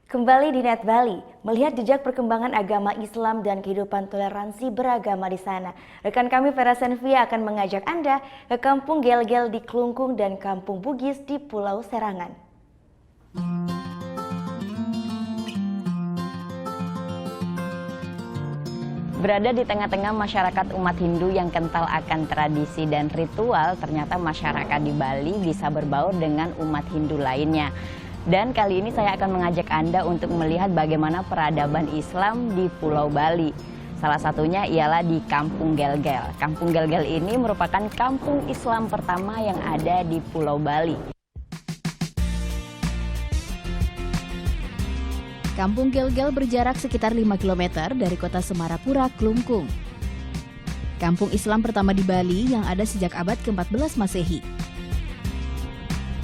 Kembali di Net Bali, melihat jejak perkembangan agama Islam dan kehidupan toleransi beragama di sana. Rekan kami Vera Senvia akan mengajak Anda ke Kampung Gel-Gel di Klungkung dan Kampung Bugis di Pulau Serangan. Berada di tengah-tengah masyarakat umat Hindu yang kental akan tradisi dan ritual, ternyata masyarakat di Bali bisa berbaur dengan umat Hindu lainnya. Dan kali ini saya akan mengajak Anda untuk melihat bagaimana peradaban Islam di Pulau Bali. Salah satunya ialah di Kampung Gel-Gel. Kampung Gel-Gel ini merupakan kampung Islam pertama yang ada di Pulau Bali. Kampung Gel-Gel berjarak sekitar 5 km dari kota Semarapura, Klungkung. Kampung Islam pertama di Bali yang ada sejak abad ke-14 Masehi.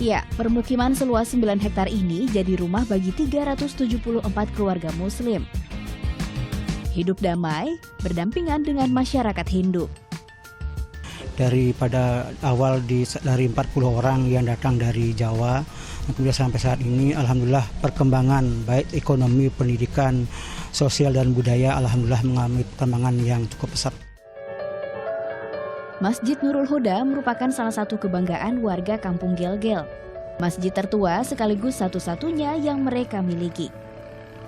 Ya, permukiman seluas 9 hektar ini jadi rumah bagi 374 keluarga Muslim. Hidup damai, berdampingan dengan masyarakat Hindu. Daripada awal dari 40 orang yang datang dari Jawa, kemudian sampai saat ini alhamdulillah perkembangan baik ekonomi, pendidikan, sosial dan budaya alhamdulillah mengalami perkembangan yang cukup pesat. Masjid Nurul Huda merupakan salah satu kebanggaan warga Kampung Gel-Gel. Masjid tertua sekaligus satu-satunya yang mereka miliki.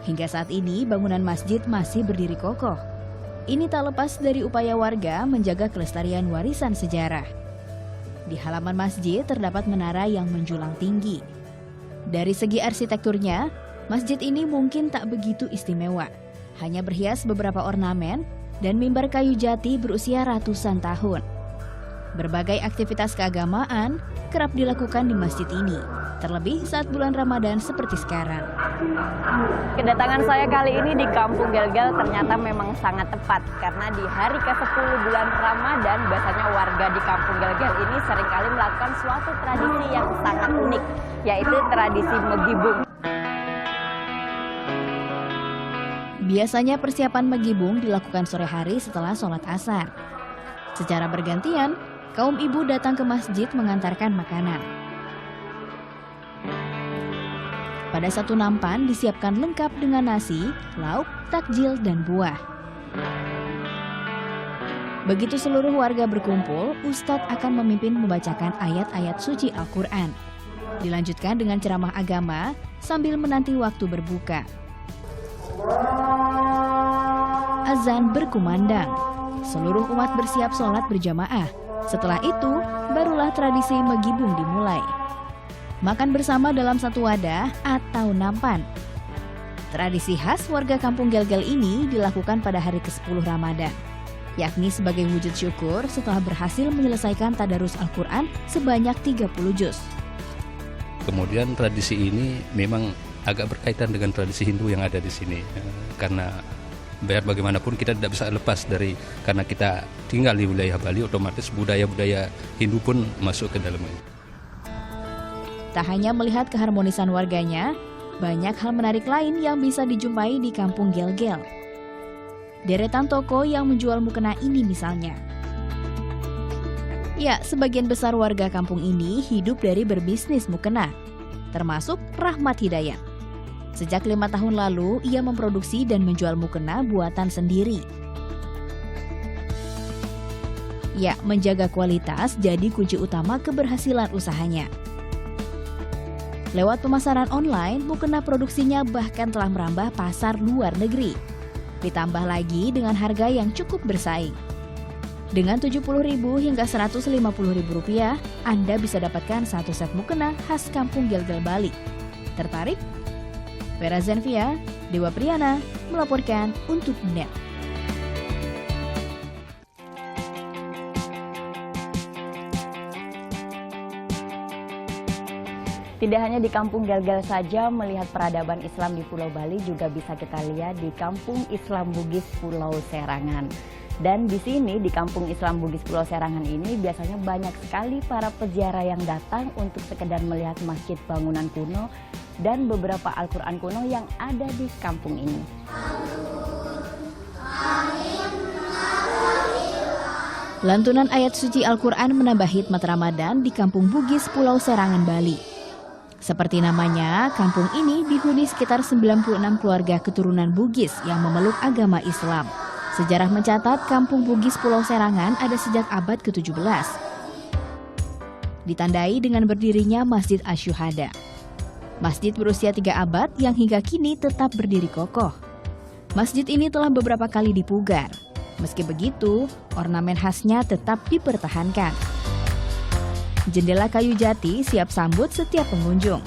Hingga saat ini bangunan masjid masih berdiri kokoh. Ini tak lepas dari upaya warga menjaga kelestarian warisan sejarah. Di halaman masjid terdapat menara yang menjulang tinggi. Dari segi arsitekturnya, masjid ini mungkin tak begitu istimewa. Hanya berhias beberapa ornamen dan mimbar kayu jati berusia ratusan tahun. Berbagai aktivitas keagamaan kerap dilakukan di masjid ini, terlebih saat bulan Ramadan seperti sekarang. Kedatangan saya kali ini di Kampung Gel-Gel ternyata memang sangat tepat, karena di hari ke-10 bulan Ramadan biasanya warga di Kampung Gel-Gel ini seringkali melakukan suatu tradisi yang sangat unik, yaitu tradisi megibung. Biasanya persiapan megibung dilakukan sore hari setelah sholat asar. Secara bergantian, kaum ibu datang ke masjid mengantarkan makanan. Pada satu nampan disiapkan lengkap dengan nasi, lauk, takjil, dan buah. Begitu seluruh warga berkumpul, Ustadz akan memimpin membacakan ayat-ayat suci Al-Quran. Dilanjutkan dengan ceramah agama sambil menanti waktu berbuka. Azan berkumandang. Seluruh umat bersiap sholat berjamaah. Setelah itu, barulah tradisi megibung dimulai. Makan bersama dalam satu wadah atau nampan. Tradisi khas warga Kampung Gel-Gel ini dilakukan pada hari ke-10 Ramadan, yakni sebagai wujud syukur setelah berhasil menyelesaikan tadarus Al-Quran sebanyak 30 juz. Kemudian tradisi ini memang agak berkaitan dengan tradisi Hindu yang ada di sini, karena biar bagaimanapun kita tidak bisa lepas dari, karena kita tinggal di wilayah Bali, otomatis budaya-budaya Hindu pun masuk ke dalamnya. Tak hanya melihat keharmonisan warganya, banyak hal menarik lain yang bisa dijumpai di Kampung Gel-Gel. Deretan toko yang menjual mukena ini misalnya. Ya, sebagian besar warga kampung ini hidup dari berbisnis mukena, termasuk Rahmat Hidayat. Sejak 5 tahun lalu, ia memproduksi dan menjual mukena buatan sendiri. Ya, menjaga kualitas jadi kunci utama keberhasilan usahanya. Lewat pemasaran online, mukena produksinya bahkan telah merambah pasar luar negeri. Ditambah lagi dengan harga yang cukup bersaing. Dengan Rp70.000 hingga Rp150.000, Anda bisa dapatkan satu set mukena khas Kampung Gel-Gel Bali. Tertarik? Vera Senvia, Dewa Priyana, melaporkan untuk NET. Tidak hanya di Kampung Gel-Gel saja, melihat peradaban Islam di Pulau Bali juga bisa kita lihat di Kampung Islam Bugis Pulau Serangan. Dan di sini, di Kampung Islam Bugis Pulau Serangan ini biasanya banyak sekali para peziarah yang datang untuk sekedar melihat masjid bangunan kuno dan beberapa Al-Quran kuno yang ada di kampung ini. Lantunan ayat suci Al-Quran menambah hikmat Ramadan di Kampung Bugis Pulau Serangan, Bali. Seperti namanya, kampung ini dihuni sekitar 96 keluarga keturunan Bugis yang memeluk agama Islam. Sejarah mencatat kampung Bugis Pulau Serangan ada sejak abad ke-17. Ditandai dengan berdirinya Masjid Asy-Syuhada. Masjid berusia 3 abad yang hingga kini tetap berdiri kokoh. Masjid ini telah beberapa kali dipugar. Meski begitu, ornamen khasnya tetap dipertahankan. Jendela kayu jati siap sambut setiap pengunjung.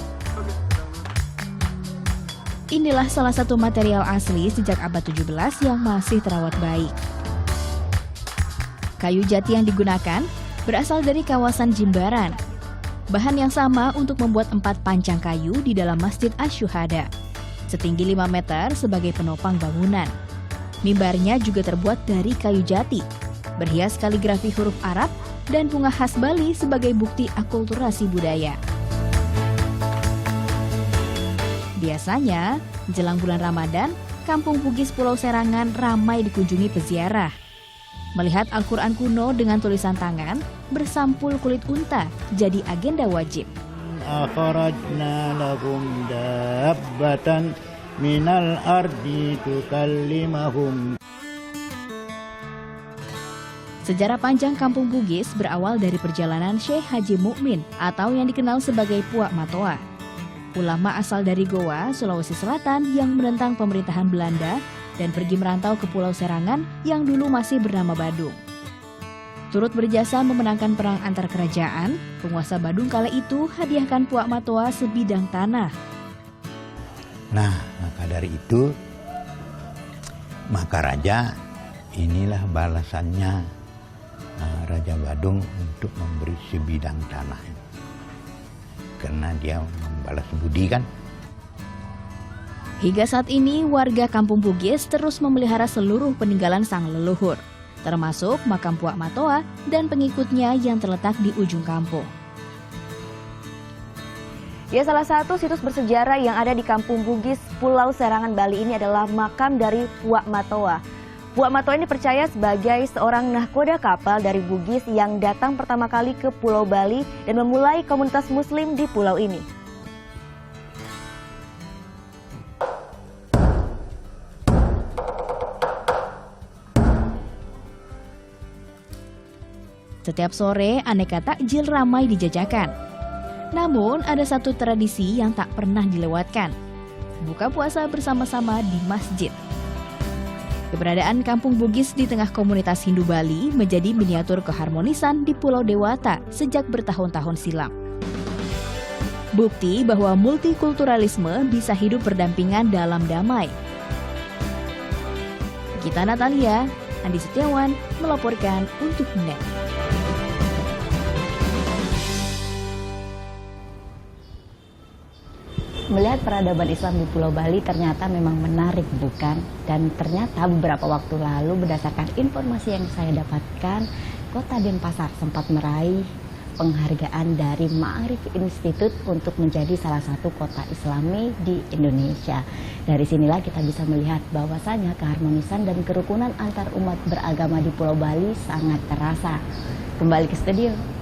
Inilah salah satu material asli sejak abad 17 yang masih terawat baik. Kayu jati yang digunakan berasal dari kawasan Jimbaran. Bahan yang sama untuk membuat 4 pancang kayu di dalam Masjid Asy-Syuhada. Setinggi 5 meter sebagai penopang bangunan. Mimbarnya juga terbuat dari kayu jati, berhias kaligrafi huruf Arab, dan bunga khas Bali sebagai bukti akulturasi budaya. Biasanya, jelang bulan Ramadan, kampung Bugis Pulau Serangan ramai dikunjungi peziarah. Melihat Al-Quran kuno dengan tulisan tangan, bersampul kulit unta jadi agenda wajib. Akhrajna lahum dabbatan minal ardi tukallimahum. Sejarah panjang kampung Bugis berawal dari perjalanan Syekh Haji Mukmin atau yang dikenal sebagai Puak Matoa. Ulama asal dari Goa, Sulawesi Selatan yang menentang pemerintahan Belanda dan pergi merantau ke Pulau Serangan yang dulu masih bernama Badung. Turut berjasa memenangkan perang antar kerajaan, penguasa Badung kala itu hadiahkan Puak Matoa sebidang tanah. Nah, maka dari itu, maka raja inilah balasannya Raja Badung untuk memberi sebidang tanah. Karena dia membalas budi kan. Hingga saat ini, warga kampung Bugis terus memelihara seluruh peninggalan sang leluhur, termasuk makam Puak Matoa dan pengikutnya yang terletak di ujung kampung. Ya, salah satu situs bersejarah yang ada di kampung Bugis, Pulau Serangan, Bali ini adalah makam dari Puak Matoa. Puak Matoa ini dipercaya sebagai seorang nahkoda kapal dari Bugis yang datang pertama kali ke Pulau Bali dan memulai komunitas muslim di pulau ini. Setiap sore, aneka takjil ramai dijajakan. Namun, ada satu tradisi yang tak pernah dilewatkan. Buka puasa bersama-sama di masjid. Keberadaan kampung Bugis di tengah komunitas Hindu Bali menjadi miniatur keharmonisan di Pulau Dewata sejak bertahun-tahun silam. Bukti bahwa multikulturalisme bisa hidup berdampingan dalam damai. Kita Natalia, Andi Setiawan melaporkan untuk NET. Melihat peradaban Islam di Pulau Bali ternyata memang menarik, bukan? Dan ternyata beberapa waktu lalu berdasarkan informasi yang saya dapatkan, Kota Denpasar sempat meraih penghargaan dari Ma'arif Institute untuk menjadi salah satu kota Islami di Indonesia. Dari sinilah kita bisa melihat bahwasanya keharmonisan dan kerukunan antar umat beragama di Pulau Bali sangat terasa. Kembali ke studio.